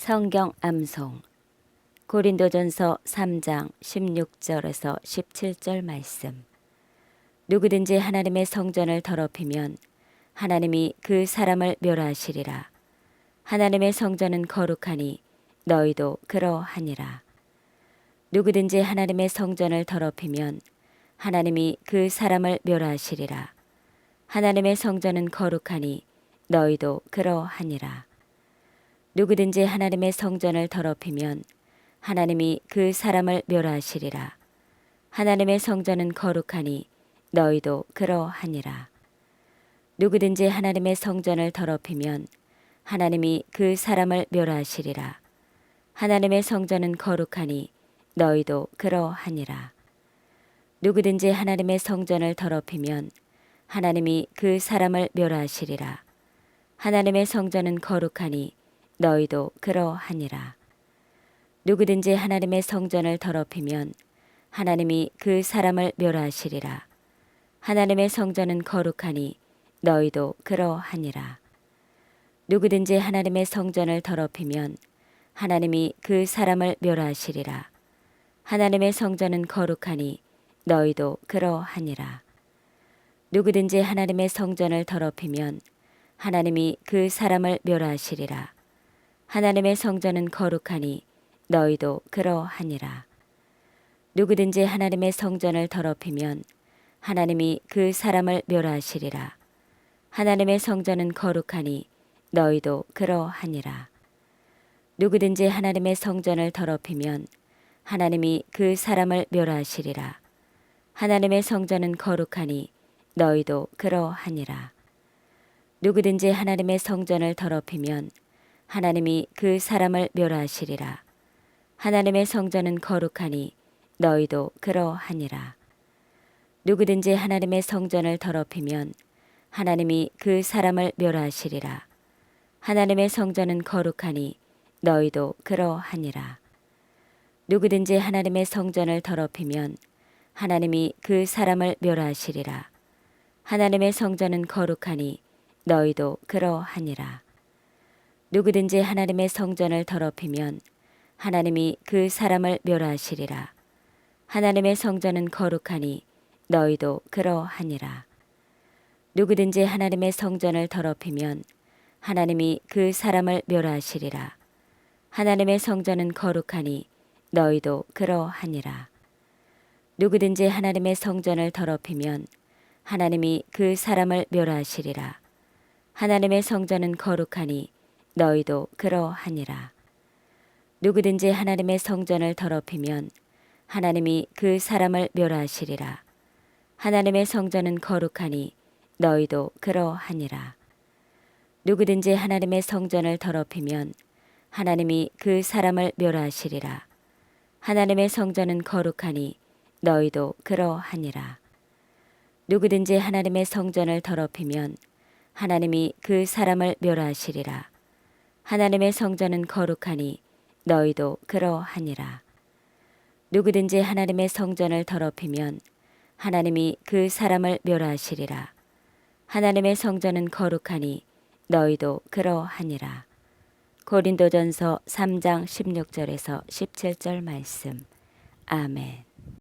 성경 암송 고린도전서 3장 16절에서 17절 말씀. 누구든지 하나님의 성전을 더럽히면 하나님이 그 사람을 멸하시리라. 하나님의 성전은 거룩하니 너희도 그러하니라. 누구든지 하나님의 성전을 더럽히면 하나님이 그 사람을 멸하시리라. 하나님의 성전은 거룩하니 너희도 그러하니라. 누구든지 하나님의 성전을 더럽히면 하나님이 그 사람을 멸하시리라. 하나님의 성전은 거룩하니 너희도 그러하니라. 누구든지 하나님의 성전을 더럽히면 하나님이 그 사람을 멸하시리라. 하나님의 성전은 거룩하니 너희도 그러하니라. 누구든지 하나님의 성전을 더럽히면 하나님이 그 사람을 멸하시리라. 하나님의 성전은 거룩하니 너희도 그러하니라. 누구든지 하나님의 성전을 더럽히면 하나님이 그 사람을 멸하시리라. 하나님의 성전은 거룩하니 너희도 그러하니라. 누구든지 하나님의 성전을 더럽히면 하나님이 그 사람을 멸하시리라. 하나님의 성전은 거룩하니 너희도 그러하니라. 누구든지 하나님의 성전을 더럽히면 하나님이 그 사람을 멸하시리라. 하나님의 성전은 거룩하니 너희도 그러하니라. 누구든지 하나님의 성전을 더럽히면 하나님이 그 사람을 멸하시리라. 하나님의 성전은 거룩하니 너희도 그러하니라. 누구든지 하나님의 성전을 더럽히면 하나님이 그 사람을 멸하시리라. 하나님의 성전은 거룩하니 너희도 그러하니라. 누구든지 하나님의 성전을 더럽히면 하나님이 그 사람을 멸하시리라. 하나님의 성전은 거룩하니 너희도 그러하니라. 누구든지 하나님의 성전을 더럽히면 하나님이 그 사람을 멸하시리라. 하나님의 성전은 거룩하니 너희도 그러하니라. 누구든지 하나님의 성전을 더럽히면 하나님이 그 사람을 멸하시리라. 하나님의 성전은 거룩하니 너희도 그러하니라. 누구든지 하나님의 성전을 더럽히면 하나님이 그 사람을 멸하시리라. 하나님의 성전은 거룩하니 너희도 그러하니라. 누구든지 하나님의 성전을 더럽히면 하나님이 그 사람을 멸하시리라. 하나님의 성전은 거룩하니 너희도 그러하니라. 누구든지 하나님의 성전을 더럽히면 하나님이 그 사람을 멸하시리라. 하나님의 성전은 거룩하니 너희도 그러하니라. 누구든지 하나님의 성전을 더럽히면 하나님이 그 사람을 멸하시리라. 하나님의 성전은 거룩하니 너희도 그러하니라. 누구든지 하나님의 성전을 더럽히면 하나님이 그 사람을 멸하시리라. 하나님의 성전은 거룩하니 너희도 그러하니라. 누구든지 하나님의 성전을 더럽히면 하나님이 그 사람을 멸하시리라. 하나님의 성전은 거룩하니 너희도 그러하니라. 누구든지 하나님의 성전을 더럽히면 하나님이 그 사람을 멸하시리라. 하나님의 성전은 거룩하니 너희도 그러하니라. 고린도전서 3장 16절에서 17절 말씀. 아멘.